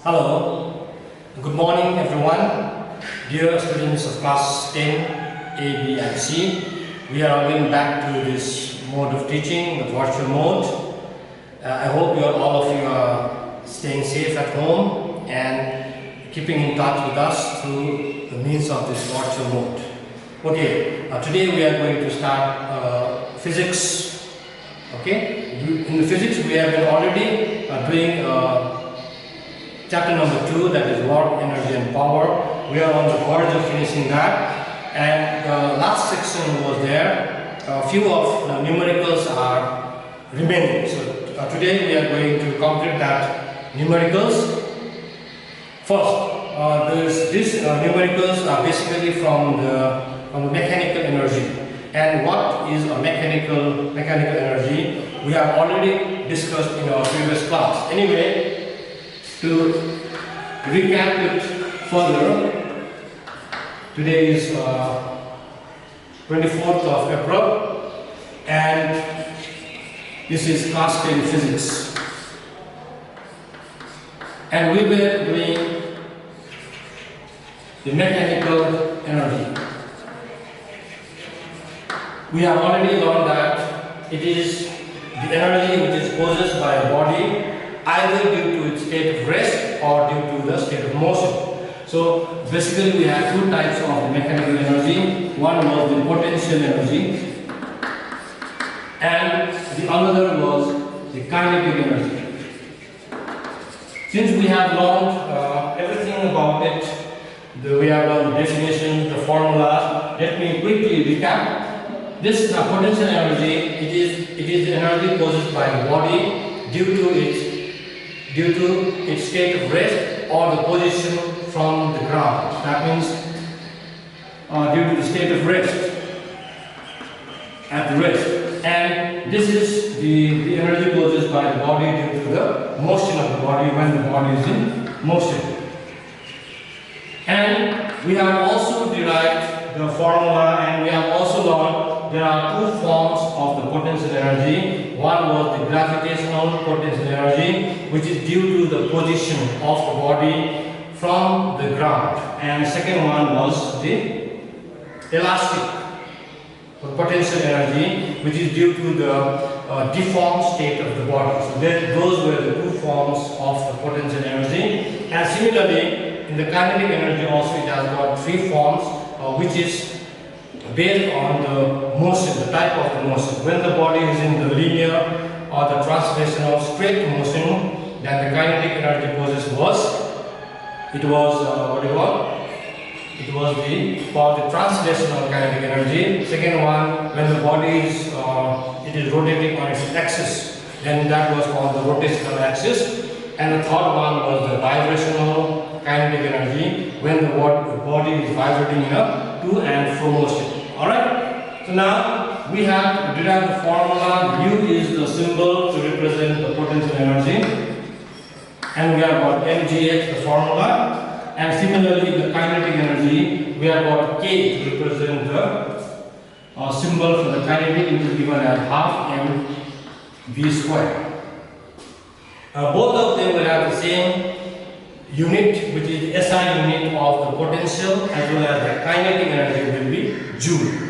Hello, good morning everyone, dear students of class 10, A, B and C. We are again back to this mode of teaching, the virtual mode. I hope all of you are staying safe at home and keeping in touch with us through the means of this virtual mode. Okay, today we are going to start physics. Okay, in the physics we have been already doing chapter number 2, that is work, energy and power. We are on the verge of finishing that, and the last section was there. A few of the numericals are remaining. So today we are going to complete that numericals. First, these numericals are basically from the mechanical energy. And what is a mechanical energy? We have already discussed in our previous class. Anyway, to recap it further, today is 24th of April and this is class 10 physics, and we were doing the mechanical energy. We have already learned that it is the energy which is possessed by a body either due to its state of rest or due to the state of motion. So basically we have two types of mechanical energy. One was the potential energy and the other was the kinetic energy. Since we have learned everything about it, we have learned the definitions, the formulas, let me quickly recap. This potential energy, it is the energy possessed by the body due to its state of rest or the position from the ground. That means due to the state of rest, at the rest. And this is the energy possessed by the body due to the motion of the body when the body is in motion. And we have also derived the formula, and we have also learned there are two forms of the potential energy. One was the gravitational potential energy, which is due to the position of the body from the ground, and the second one was the elastic potential energy, which is due to the deformed state of the body. So those were the two forms of the potential energy. And similarly, in the kinetic energy also it has got three forms, which is based on the motion, the type of the motion. When the body is in the linear or the translational straight motion, then the kinetic energy possessed was the translational kinetic energy. Second one, when the body is rotating on its axis, then that was called the rotational axis. And the third one was the vibrational kinetic energy, when the body is vibrating in a to and fro motion. Alright, so now we have derived the formula. U is the symbol to represent the potential energy, and we have got mgh, the formula. And similarly, the kinetic energy, we have got K to represent the symbol for the kinetic, which is given as half mv square. Both of them will have the same unit, which is the SI unit of the potential, as well as the kinetic energy will be joule.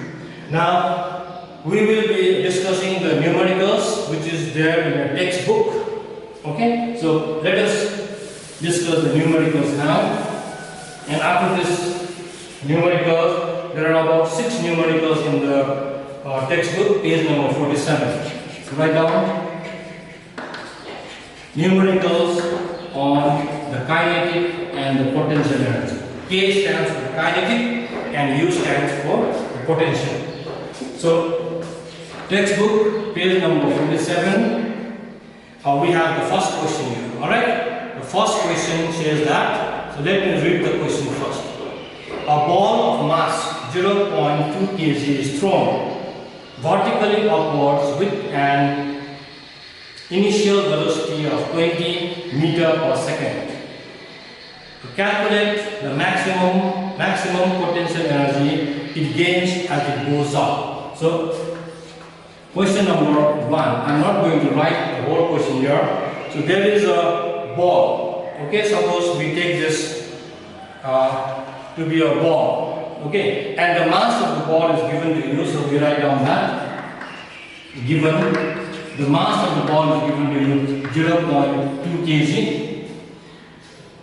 Now we will be discussing the numericals, which is there in the textbook. Okay, so let us discuss the numericals now. And after this numericals, there are about 6 numericals in the textbook, page number 47. So write down numericals on the kinetic and the potential energy. K stands for kinetic and U stands for the potential. So textbook, page number 47, we have the first question here. Alright, the first question says that, so let me read the question first. A ball of mass 0.2 kg is thrown vertically upwards with an initial velocity of 20 meters per second. To calculate the maximum potential energy it gains as it goes up. So question number 1, I'm not going to write the whole question here. So there is a ball Okay, suppose we take this to be a ball. Okay, and the mass of the ball is given to you, so we write down that. Given the mass of the ball is given to you 0.2 kg.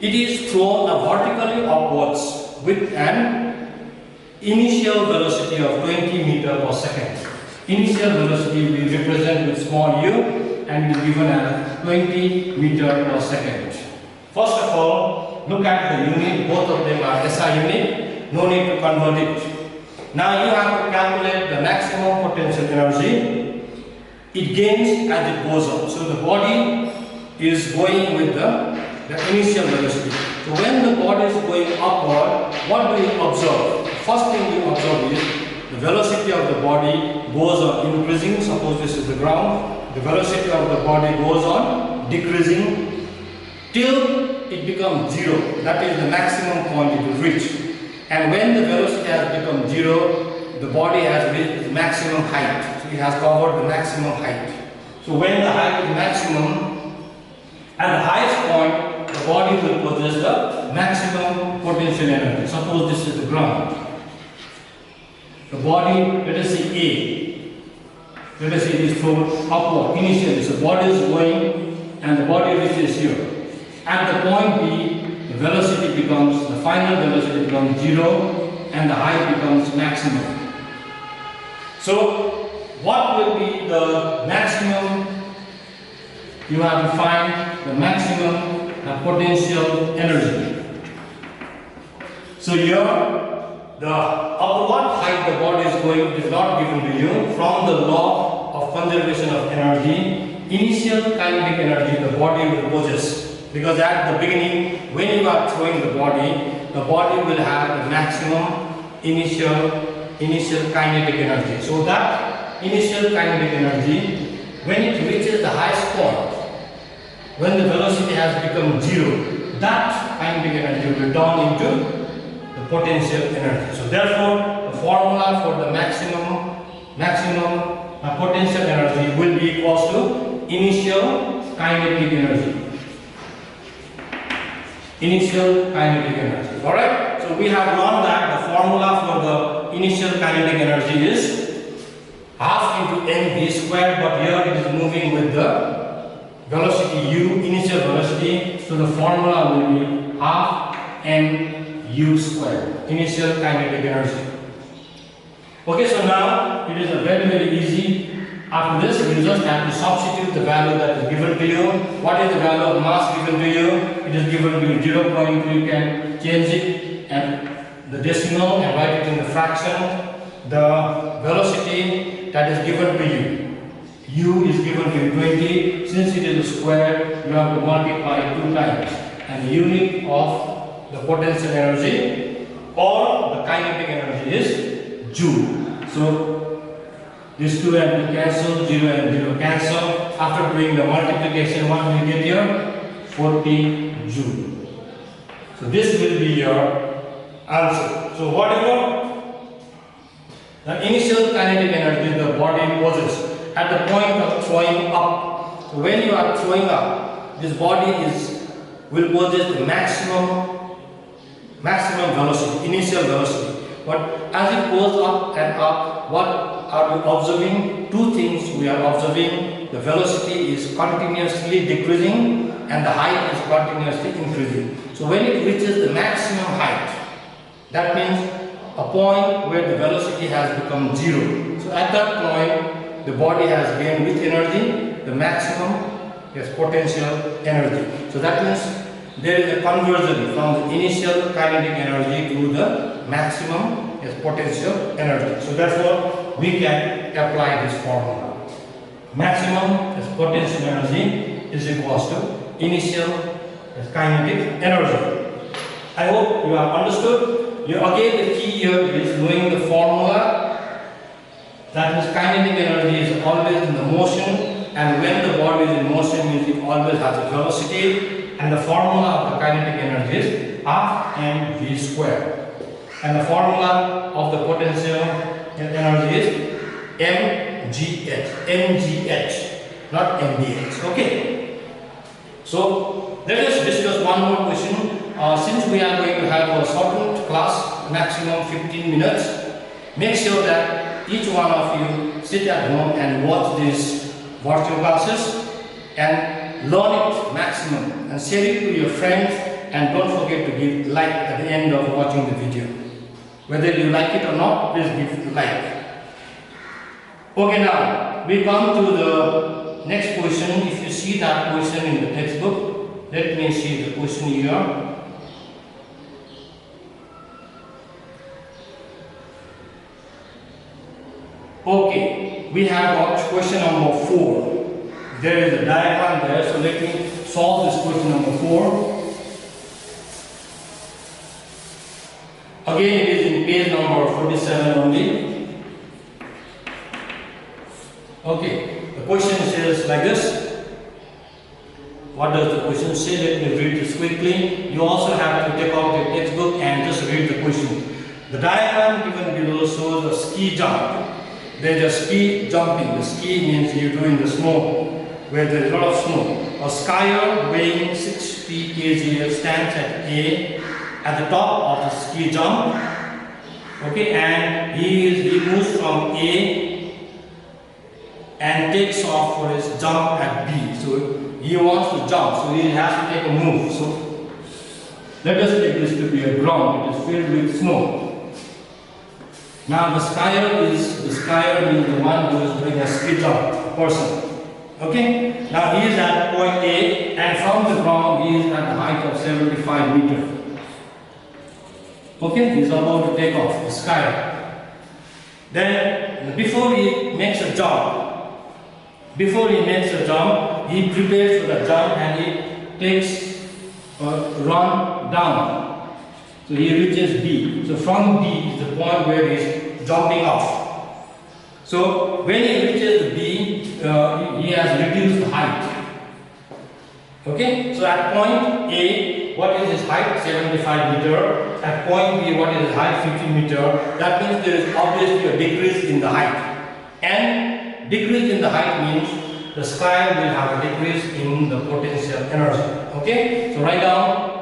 It is thrown vertically upwards with an initial velocity of 20 meters per second. Initial velocity we represent with small u and is given as 20 meters per second. First of all, look at the unit. Both of them are SI unit. No need to convert it. Now you have to calculate the maximum potential energy. It gains as it goes up. So the body is going with the initial velocity. So when the body is going upward, what do you observe? First thing you observe is the velocity of the body goes on increasing. Suppose this is the ground. The velocity of the body goes on decreasing till it becomes zero. That is the maximum point it will reach. And when the velocity has become zero, the body has reached its maximum height. So it has covered the maximum height. So when the height is maximum, at the highest point, the body will possess the maximum potential energy. Suppose this is the ground. The body, let us say A. Let us say it is thrown upward initially. So body is going and the body reaches here. At the point B, the velocity becomes, the final velocity becomes zero and the height becomes maximum. So what will be the maximum? You have to find the maximum potential energy. So here, the upward height the body is going is not given to you. From the law of conservation of energy, initial kinetic energy the body will possess. Because at the beginning, when you are throwing the body will have the maximum initial kinetic energy. So that initial kinetic energy, when it reaches the highest point, when the velocity has become zero, that kinetic energy will turn into the potential energy. So therefore, the formula for the maximum potential energy will be equals to initial kinetic energy. Initial kinetic energy. Alright? So we have learned that the formula for the initial kinetic energy is half into mv squared, but here it is moving with the velocity u, initial velocity. So the formula will be half mu squared, initial kinetic energy. Okay, so now it is a very easy. After this, you just have to substitute the value that is given to you. What is the value of mass given to you? It is given to you 0.2. You can change it and the decimal and write it in the fraction. The velocity that is given to you, u is given to you 20. Since it is a square, you have to multiply 2 times. And the unit of the potential energy or the kinetic energy is joule. So these 2 and 2 cancel, 0 and 0 cancel. After doing the multiplication, what will you get here? 40 joule. So this will be your answer. So whatever the initial kinetic energy the body possesses at the point of throwing up. So when you are throwing up, this body will possess the maximum velocity, initial velocity. But as it goes up and up, what are we observing? 2 things we are observing. The velocity is continuously decreasing and the height is continuously increasing. So when it reaches the maximum height, that means a point where the velocity has become zero. So at that point, the body has gained with energy, the maximum potential energy. So that means there is a conversion from the initial kinetic energy to the maximum potential energy. So therefore, we can apply this formula. Maximum potential energy is equals to initial kinetic energy. I hope you have understood. Again, the key here is knowing the formula. That means kinetic energy is always in the motion, and when the body is in motion, means it always has a velocity. And the formula of the kinetic energy is half mv squared. And the formula of the potential energy is mgh, not mdh. Okay. So let us discuss one more question. Since we are going to have a shortened class, maximum 15 minutes, make sure that each one of you sit at home and watch these virtual classes and learn it maximum and share it to your friends, and don't forget to give like at the end of watching the video. Whether you like it or not, please give like. Okay, now we come to the next question. If you see that question in the textbook, let me see the question here. Okay, we have got question number 4. There is a diagram there, so let me solve this question number 4. Again, it is in page number 47 only. Okay, the question says like this. What does the question say? Let me read this quickly. You also have to take out the textbook and just read the question. The diagram given below shows a ski jump. There is a ski jumping. The ski means you do in the snow, where there is a lot of snow. A skier weighing 60 kg stands at A at the top of the ski jump. Okay, and he moves from A and takes off for his jump at B. So he wants to jump, so he has to take a move. So let us take this to be a ground. It is filled with snow. Now the skier means the one who is doing a ski jump person. Okay? Now he is at point A, and from the ground he is at the height of 75 meters. Okay? He is about to take off, the skier. Then before he makes a jump, he prepares for the jump and he takes a run down. So he reaches B. So from B is the point where he is jumping off. So when he reaches the B, he has reduced the height. Okay. So at point A, what is his height? 75 meter. At point B, what is his height? 50 meter. That means there is obviously a decrease in the height. And decrease in the height means the skier will have a decrease in the potential energy. Okay. So write down.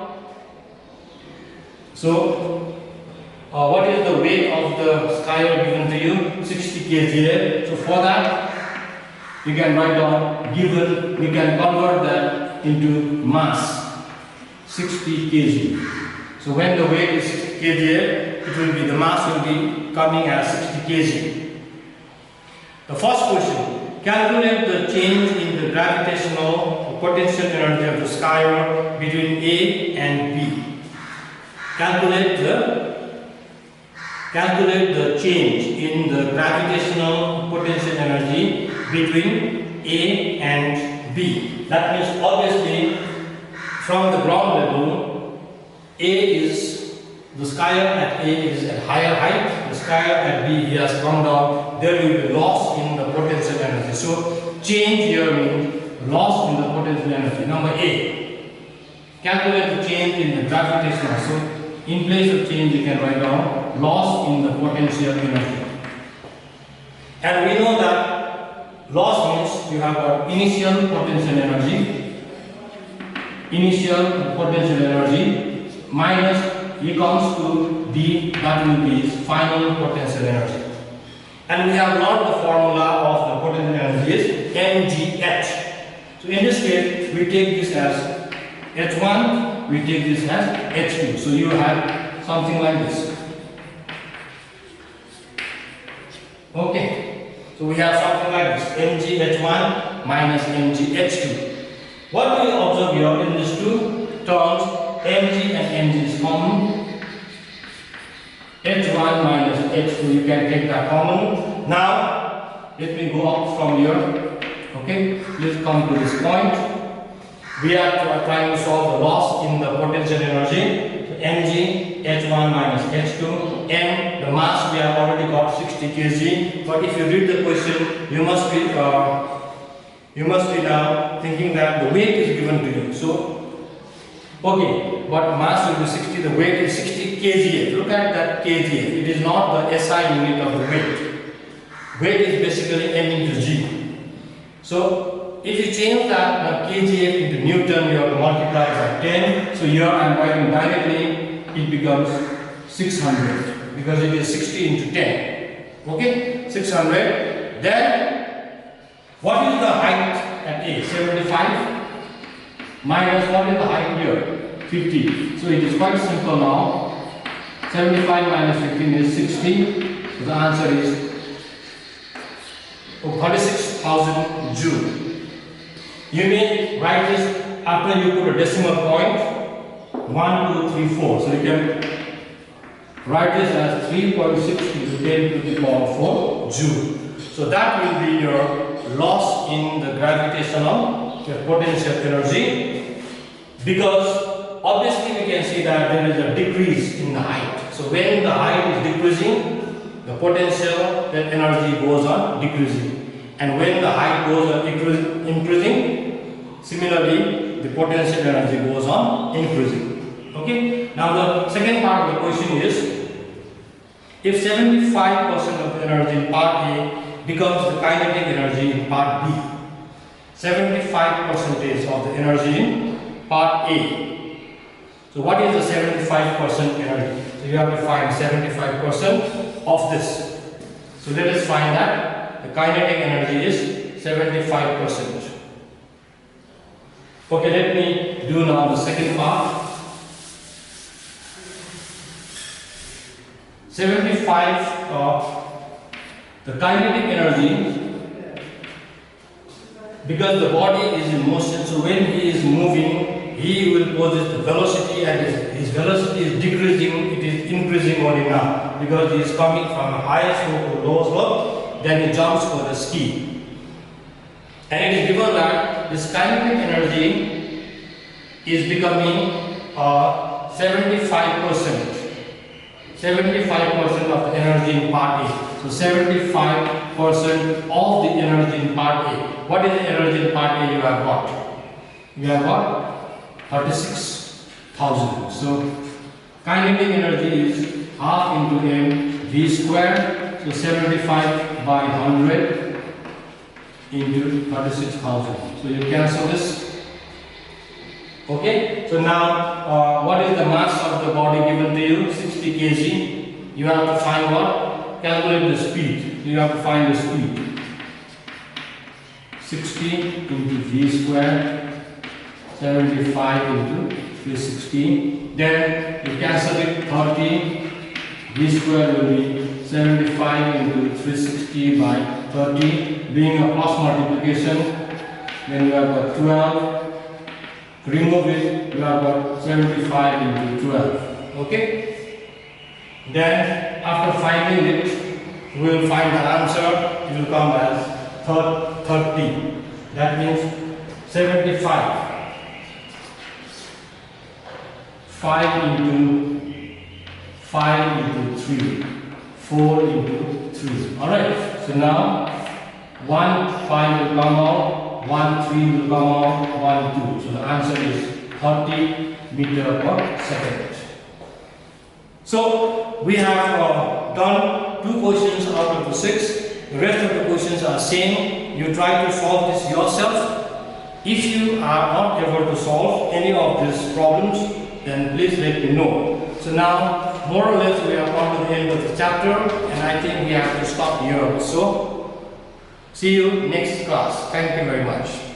So, what is the weight of the skier given to you? 60 kg. So, for that, you can write down given, we can convert that into mass, 60 kg. So, when the weight is 60 kg, it will be, the mass will be coming as 60 kg. The first question, calculate the change in the gravitational potential energy of the skier between A and B. Calculate the change in the gravitational potential energy between A and B. That means obviously from the ground level, the skier at A is at higher height, the skier at B he has come down, there will be loss in the potential energy. So change here means loss in the potential energy. Number A, calculate the change in the gravitational. So in place of change, you can write down loss in the potential energy. And we know that loss means you have got initial potential energy minus E comes to D, that will be final potential energy. And we have learned the formula of the potential energy is mgh. So in this case, we take this as H1, we take this as H2. So you have something like this. Okay. So we have something like this. mgh1 minus mgh2. What do you observe here in these two terms? mg and mg is common. H1 minus H2, you can take that common. Now, let me go up from here. Okay. Please come to this point. We are trying to solve the loss in the potential energy. So mg, H1 minus H2, m, the mass we have already got 60 kg. But if you read the question, you must be now thinking that the weight is given to you. So, okay, but mass will be 60, the weight is 60 kg. Look at that kg. It is not the SI unit of the weight. Weight is basically m into g. So, if you change that kgf into Newton, you have to multiply by 10. So here I am writing directly, it becomes 600 because it is 60 into 10. Okay, 600. Then what is the height at A? 75 minus what is the height here? 50. So it is quite simple now. 75 minus 15 is 60. So the answer is 46,000 joule. You may write this after you put a decimal point 1, 2, 3, 4. So you can write this as 3.6 into 10 to the power 4 joule. So that will be your loss in the gravitational potential energy, because obviously we can see that there is a decrease in the height. So when the height is decreasing, the potential energy goes on decreasing. And when the height goes on increasing, similarly the potential energy goes on increasing. Okay. Now the second part of the question is, if 75% of the energy in part A becomes the kinetic energy in part B, 75% of the energy in part A. So what is the 75% energy? So you have to find 75% of this. So let us find that. The kinetic energy is 75%. Okay, let me do now the second part. 75 of the kinetic energy, because the body is in motion, so when he is moving, he will possess the velocity, and his velocity is decreasing, it is increasing only now, because he is coming from a higher slope to lower slope. Then he jumps for the ski. And it is given that this kinetic energy is becoming 75%. 75% of the energy in part A. So 75% of the energy in part A. What is the energy in part A you have got? You have got 36,000. So kinetic energy is half into mv square. So 75 by 100 into 36,000. So you cancel this. Okay. So now what is the mass of the body given to you? 60 kg. You have to find what? Calculate the speed. You have to find the speed. 60 into v square, 75 into 360. Then you cancel it, 30. V square will be 75 into 360 by 30, being a plus multiplication. Then you have got 12. Remove it, you have got 75 into 12. Okay. Then after finding it, we will find the answer. It will come as 30. That means 75. 5 into 5 into 3. 4 into 3. Alright, so now 1, 5 will come out, 1, 3 will come out, 1, 2. So the answer is 30 meter per second. So we have done 2 questions out of the 6. The rest of the questions are same. You try to solve this yourself. If you are not able to solve any of these problems, then please let me know. So now, more or less, we have come to the end of the chapter, and I think we have to stop here. So, see you next class. Thank you very much.